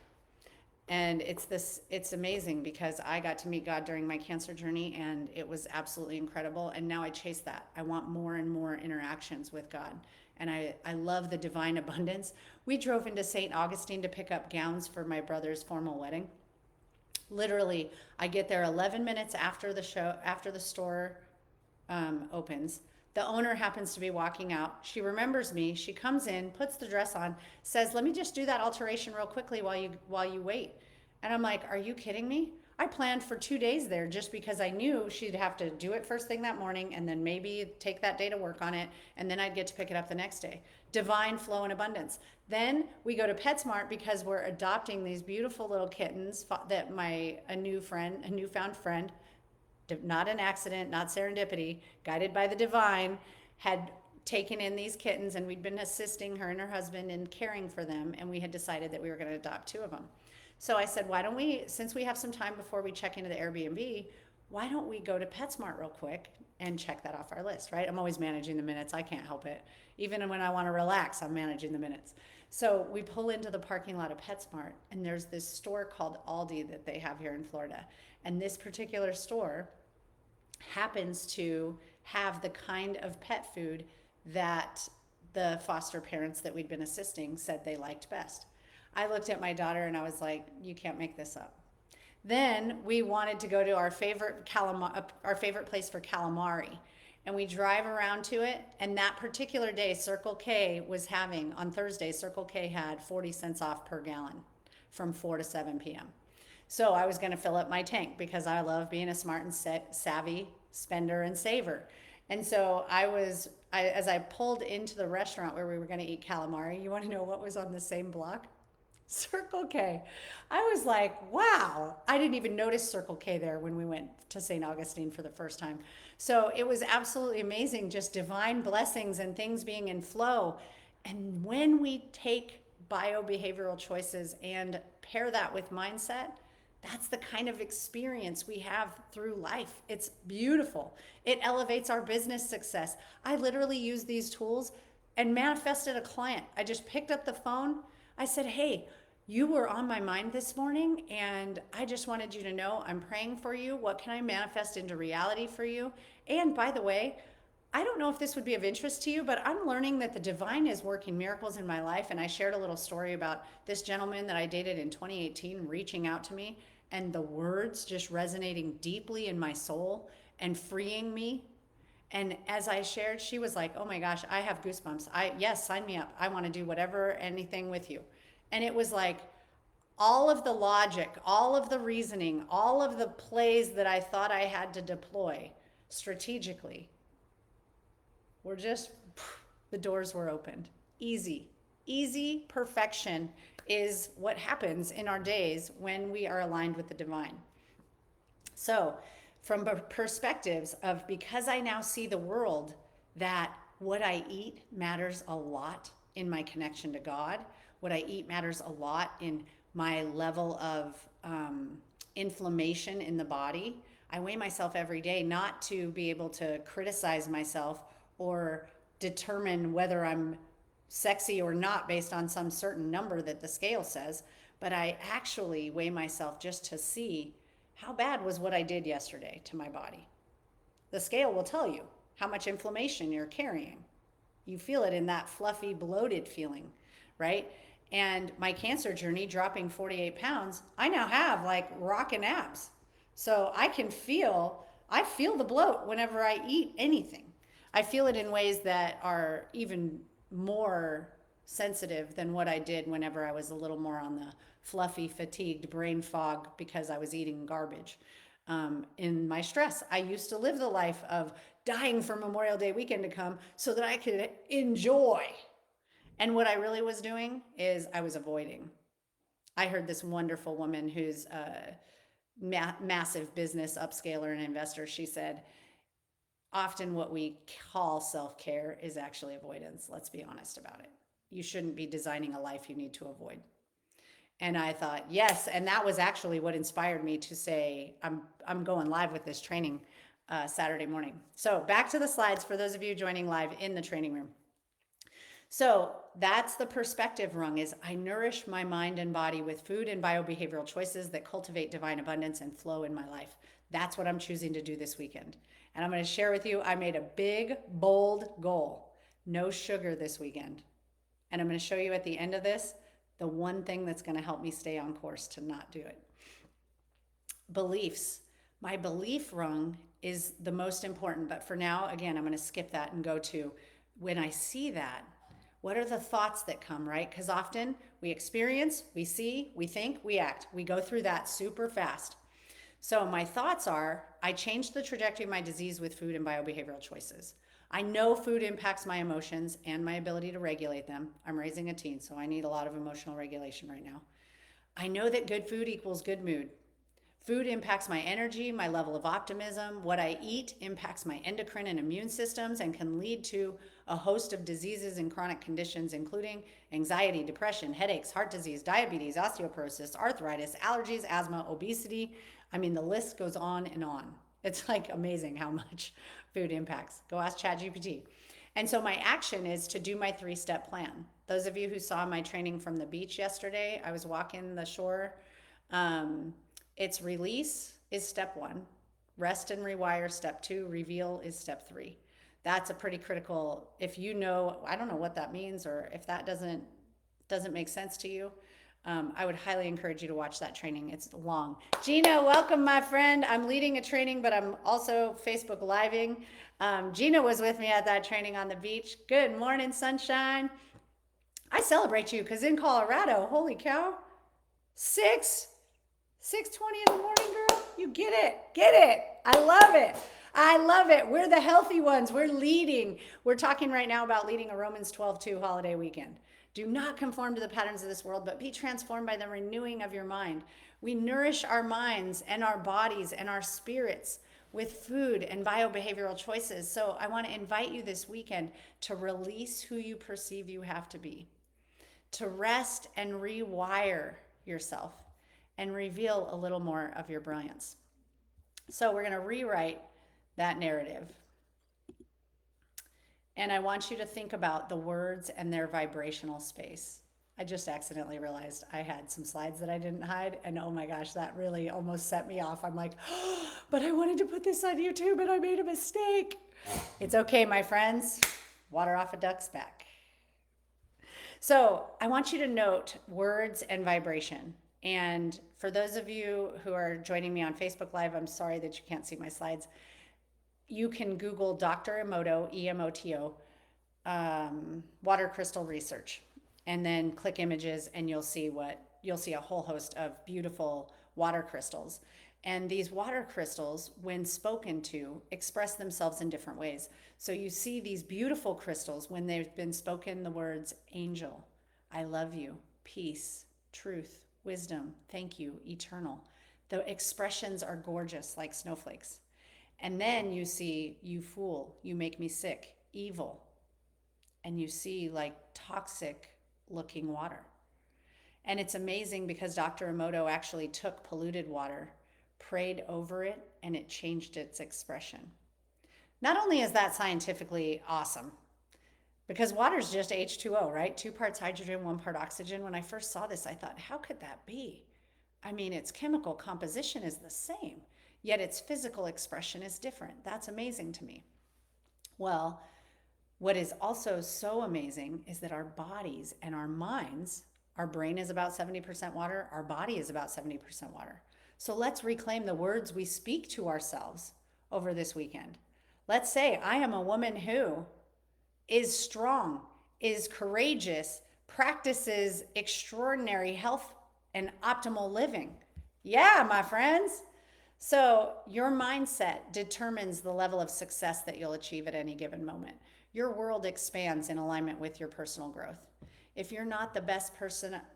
And it's amazing because I got to meet God during my cancer journey and it was absolutely incredible. And now I chase that. I want more and more interactions with God. And I love the divine abundance. We drove into St. Augustine to pick up gowns for my brother's formal wedding. Literally, I get there 11 minutes after the show, after the store opens. The owner happens to be walking out. She remembers me. She comes in, puts the dress on, says, "Let me just do that alteration real quickly while you wait." And I'm like, "Are you kidding me?" I planned for 2 days there just because I knew she'd have to do it first thing that morning and then maybe take that day to work on it and then I'd get to pick it up the next day. Divine flow and abundance. Then we go to PetSmart because we're adopting these beautiful little kittens that a newfound friend, not an accident, not serendipity, guided by the divine, had taken in these kittens and we'd been assisting her and her husband in caring for them and we had decided that we were going to adopt two of them. So I said, why don't we, since we have some time before we check into the Airbnb, why don't we go to PetSmart real quick and check that off our list, right? I'm always managing the minutes. I can't help it. Even when I want to relax, I'm managing the minutes. So we pull into the parking lot of PetSmart and there's this store called Aldi that they have here in Florida. And this particular store happens to have the kind of pet food that the foster parents that we'd been assisting said they liked best. I looked at my daughter and I was like, you can't make this up. Then we wanted to go to our favorite place for calamari. And we drive around to it. And that particular day, Circle K was having, on Thursday, Circle K had 40 cents off per gallon from 4 to 7 p.m. So I was going to fill up my tank because I love being a smart and savvy spender and saver. And so as I pulled into the restaurant where we were going to eat calamari, you want to know what was on the same block? Circle K. I was like, wow. I didn't even notice Circle K there when we went to St. Augustine for the first time. So it was absolutely amazing, just divine blessings and things being in flow. And when we take biobehavioral choices and pair that with mindset, that's the kind of experience we have through life. It's beautiful. It elevates our business success. I literally use these tools and manifested a client. I just picked up the phone. I said, "Hey, you were on my mind this morning and I just wanted you to know I'm praying for you. What can I manifest into reality for you? And by the way, I don't know if this would be of interest to you, but I'm learning that the divine is working miracles in my life." And I shared a little story about this gentleman that I dated in 2018 reaching out to me and the words just resonating deeply in my soul and freeing me. And as I shared, she was like, "Oh my gosh, I have goosebumps. Yes, sign me up. I want to do whatever, anything with you." And it was like all of the logic, all of the reasoning, all of the plays that I thought I had to deploy strategically were just, the doors were opened. Easy. Easy perfection is what happens in our days when we are aligned with the divine. So, from perspectives of, because I now see the world that what I eat matters a lot in my connection to God, what I eat matters a lot in my level of inflammation in the body. I weigh myself every day not to be able to criticize myself or determine whether I'm sexy or not based on some certain number that the scale says, but I actually weigh myself just to see how bad was what I did yesterday to my body. The scale will tell you how much inflammation you're carrying. You feel it in that fluffy, bloated feeling, right? And my cancer journey, dropping 48 pounds, I now have like rockin' abs. So I feel the bloat whenever I eat anything. I feel it in ways that are even more sensitive than what I did whenever I was a little more on the fluffy, fatigued brain fog because I was eating garbage. In my stress, I used to live the life of dying for Memorial Day weekend to come so that I could enjoy. And what I really was doing is I was avoiding. I heard this wonderful woman who's a massive business upscaler and investor. She said, often what we call self-care is actually avoidance. Let's be honest about it. You shouldn't be designing a life you need to avoid. And I thought, yes. And that was actually what inspired me to say, I'm going live with this training Saturday morning. So back to the slides for those of you joining live in the training room. So that's the perspective rung, is I nourish my mind and body with food and biobehavioral choices that cultivate divine abundance and flow in my life. That's what I'm choosing to do this weekend. And I'm going to share with you, I made a big, bold goal. No sugar this weekend. And I'm going to show you at the end of this the one thing that's going to help me stay on course to not do it. Beliefs. My belief rung is the most important, but for now, again, I'm going to skip that and go to when I see that, what are the thoughts that come, right? Because often we experience, we see, we think, we act. We go through that super fast. So my thoughts are, I changed the trajectory of my disease with food and biobehavioral choices. I know food impacts my emotions and my ability to regulate them. I'm raising a teen, so I need a lot of emotional regulation right now. I know that good food equals good mood. Food impacts my energy, my level of optimism. What I eat impacts my endocrine and immune systems and can lead to a host of diseases and chronic conditions, including anxiety, depression, headaches, heart disease, diabetes, osteoporosis, arthritis, allergies, asthma, obesity. I mean, the list goes on and on. It's like amazing how much food impacts. Go ask ChatGPT. And so my action is to do my 3-step plan. Those of you who saw my training from the beach yesterday, I was walking the shore. It's release is step 1, rest and rewire step 2, reveal is step 3. That's a pretty critical, if you know, I don't know what that means, or if that doesn't make sense to you, I would highly encourage you to watch that training. It's long. Gina, welcome, my friend. I'm leading a training, but I'm also Facebook Living. Gina was with me at that training on the beach. Good morning, sunshine. I celebrate you because in Colorado, holy cow, 6:20 in the morning, girl. You get it. Get it. I love it. I love it. We're the healthy ones. We're leading. We're talking right now about leading a Romans 12:2 holiday weekend. Do not conform to the patterns of this world, but be transformed by the renewing of your mind. We nourish our minds and our bodies and our spirits with food and biobehavioral choices. So I want to invite you this weekend to release who you perceive you have to be, to rest and rewire yourself, and reveal a little more of your brilliance. So we're going to rewrite that narrative. And I want you to think about the words and their vibrational space. I just accidentally realized I had some slides that I didn't hide. And oh my gosh, that really almost set me off. I'm like, oh, but I wanted to put this on YouTube and I made a mistake. It's okay, my friends. Water off a duck's back. So I want you to note words and vibration. And for those of you who are joining me on Facebook Live, I'm sorry that you can't see my slides. You can Google Dr. Emoto, E-M-O-T-O, water crystal research, and then click images, and you'll see a whole host of beautiful water crystals. And these water crystals, when spoken to, express themselves in different ways. So you see these beautiful crystals when they've been spoken the words angel, I love you, peace, truth, wisdom, thank you, eternal. The expressions are gorgeous like snowflakes. And then you see, you fool, you make me sick, evil. And you see like toxic looking water. And it's amazing because Dr. Emoto actually took polluted water, prayed over it, and it changed its expression. Not only is that scientifically awesome, because water is just H2O, right? 2 parts hydrogen, 1 part oxygen. When I first saw this, I thought, how could that be? I mean, its chemical composition is the same, yet its physical expression is different. That's amazing to me. Well, what is also so amazing is that our bodies and our minds, our brain is about 70% water, our body is about 70% water. So let's reclaim the words we speak to ourselves over this weekend. Let's say, I am a woman who is strong, is courageous, practices extraordinary health and optimal living. Yeah, my friends. So your mindset determines the level of success that you'll achieve at any given moment. Your world expands in alignment with your personal growth. If you're not the best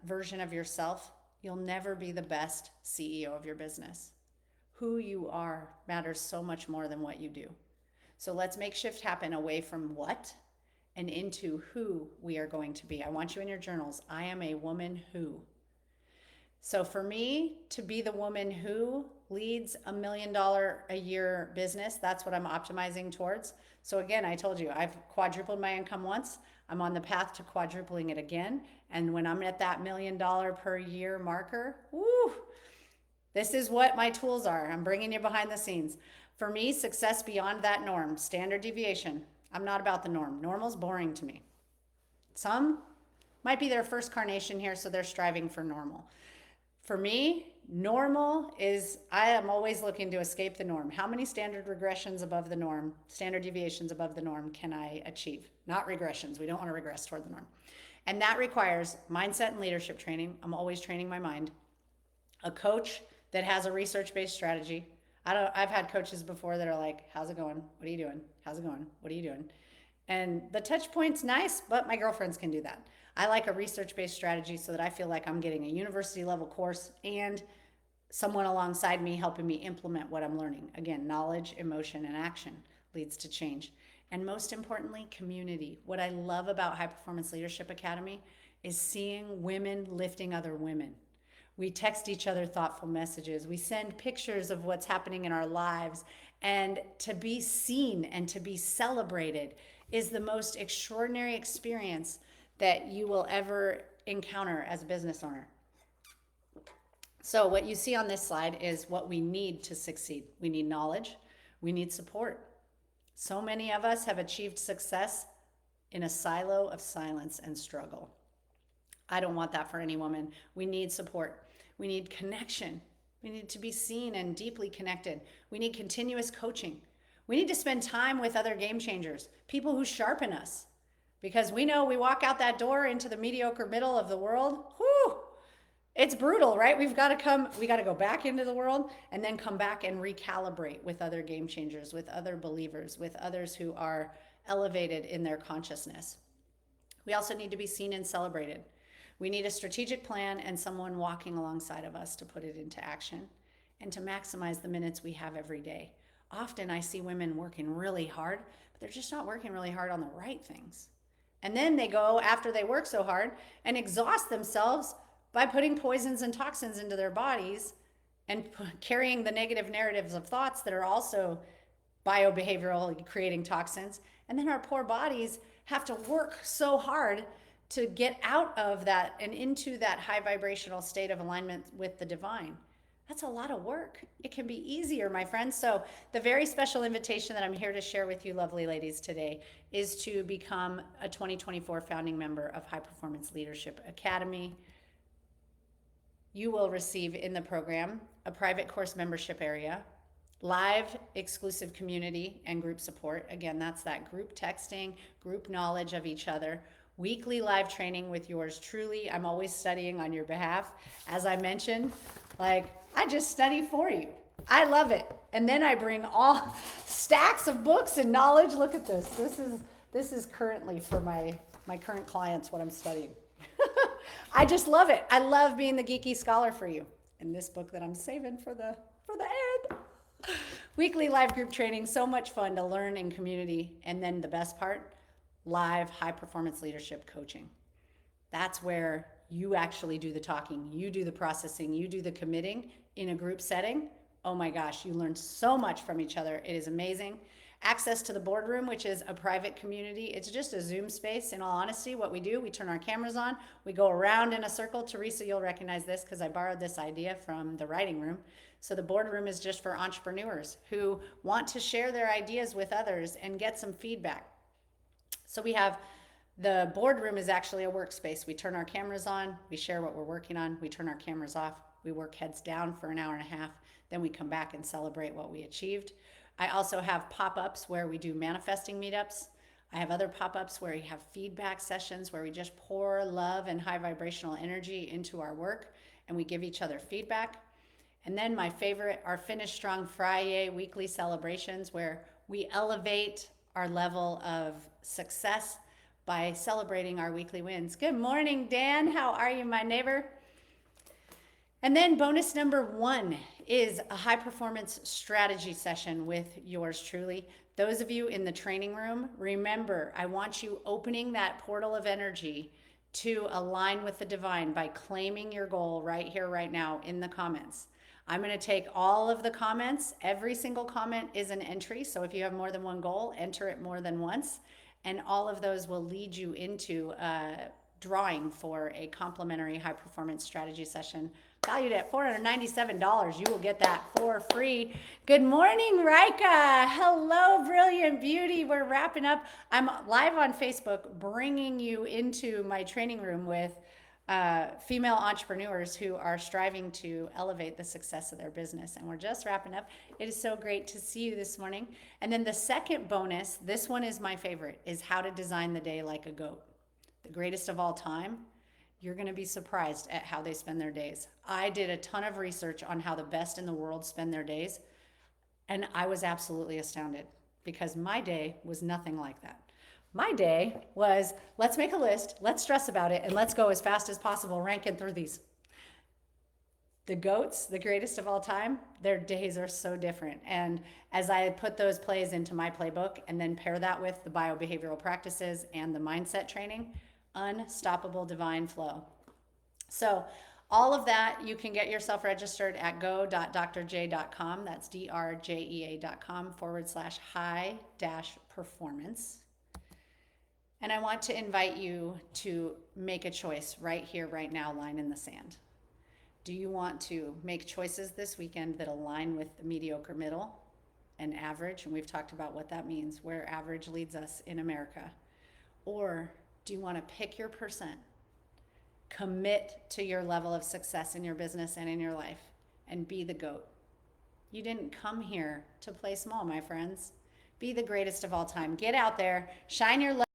version of yourself, you'll never be the best CEO of your business. Who you are matters so much more than what you do. So let's make shift happen away from what and into who we are going to be. I want you in your journals. I am a woman who. So for me to be the woman who leads $1 million a year business, that's what I'm optimizing towards. So again, I told you, I've quadrupled my income once. I'm on the path to quadrupling it again. And when I'm at that $1 million per year marker, woo, this is what my tools are. I'm bringing you behind the scenes. For me, success beyond that norm, standard deviation. I'm not about the norm. Normal's boring to me. Some might be their first carnation here, so they're striving for normal. For me, normal is, I am always looking to escape the norm. How many standard regressions above the norm, standard deviations above the norm can I achieve? Not regressions. We don't want to regress toward the norm. And that requires mindset and leadership training. I'm always training my mind. A coach that has a research-based strategy. I've had coaches before that are like, how's it going? What are you doing? How's it going? What are you doing? And the touch point's nice, but my girlfriends can do that. I like a research-based strategy so that I feel like I'm getting a university level course and someone alongside me helping me implement what I'm learning. Again, knowledge, emotion, and action leads to change. And most importantly, community. What I love about High Performance Leadership Academy is seeing women lifting other women. We text each other thoughtful messages. We send pictures of what's happening in our lives. And to be seen and to be celebrated is the most extraordinary experience that you will ever encounter as a business owner. So what you see on this slide is what we need to succeed. We need knowledge. We need support. So many of us have achieved success in a silo of silence and struggle. I don't want that for any woman. We need support. We need connection. We need to be seen and deeply connected. We need continuous coaching. We need to spend time with other game changers, people who sharpen us. Because we know we walk out that door into the mediocre middle of the world, whew, it's brutal, right? We got to go back into the world and then come back and recalibrate with other game changers, with other believers, with others who are elevated in their consciousness. We also need to be seen and celebrated. We need a strategic plan and someone walking alongside of us to put it into action and to maximize the minutes we have every day. Often I see women working really hard, but they're just not working really hard on the right things. And then they go, after they work so hard, and exhaust themselves by putting poisons and toxins into their bodies and carrying the negative narratives of thoughts that are also biobehavioral, creating toxins. And then our poor bodies have to work so hard to get out of that and into that high vibrational state of alignment with the divine. That's a lot of work. It can be easier, my friends. So the very special invitation that I'm here to share with you, lovely ladies, today is to become a 2024 founding member of High Performance Leadership Academy. You will receive in the program a private course membership area, live exclusive community and group support. Again, that's that group texting, group knowledge of each other, weekly live training with yours truly. I'm always studying on your behalf. As I mentioned, I just study for you. I love it. And then I bring all stacks of books and knowledge. Look at this. This is currently for my current clients what I'm studying. I just love it. I love being the geeky scholar for you. And this book that I'm saving for the end. Weekly live group training, so much fun to learn in community. And then the best part, live high performance leadership coaching. That's where you actually do the talking, you do the processing, you do the committing in a group setting. Oh my gosh, you learn so much from each other. It is amazing. Access to the boardroom, which is a private community. It's just a Zoom space. In all honesty, what we do, we turn our cameras on, we go around in a circle. Teresa, you'll recognize this because I borrowed this idea from the writing room. So the boardroom is just for entrepreneurs who want to share their ideas with others and get some feedback. So the boardroom is actually a workspace. We turn our cameras on, we share what we're working on, we turn our cameras off, we work heads down for an hour and a half, then we come back and celebrate what we achieved. I also have pop-ups where we do manifesting meetups. I have other pop-ups where we have feedback sessions where we just pour love and high vibrational energy into our work and we give each other feedback. And then my favorite, our Finish Strong Friday weekly celebrations where we elevate our level of success by celebrating our weekly wins. Good morning, Dan. How are you, my neighbor? And then bonus number 1 is a high performance strategy session with yours truly. Those of you in the training room, remember, I want you opening that portal of energy to align with the divine by claiming your goal right here, right now in the comments. I'm going to take all of the comments. Every single comment is an entry. So if you have more than one goal, enter it more than once. And all of those will lead you into drawing for a complimentary high performance strategy session valued at $497. You will get that for free. Good morning, Rika. Hello, Brilliant Beauty. We're wrapping up. I'm live on Facebook bringing you into my training room with female entrepreneurs who are striving to elevate the success of their business. And we're just wrapping up. It is so great to see you this morning. And then the second bonus, this one is my favorite, is how to design the day like a goat. The greatest of all time. You're going to be surprised at how they spend their days. I did a ton of research on how the best in the world spend their days, and I was absolutely astounded because my day was nothing like that. My day was, let's make a list, let's stress about it, and let's go as fast as possible ranking through these. The goats, the greatest of all time, their days are so different. And as I put those plays into my playbook and then pair that with the biobehavioral practices and the mindset training, unstoppable divine flow. So all of that, you can get yourself registered at go.drj.com. That's drjea.com/high-performance. And I want to invite you to make a choice right here, right now, line in the sand. Do you want to make choices this weekend that align with the mediocre middle and average? And we've talked about what that means, where average leads us in America. Or do you want to pick your percent, commit to your level of success in your business and in your life, and be the GOAT? You didn't come here to play small, my friends. Be the greatest of all time. Get out there, shine your light.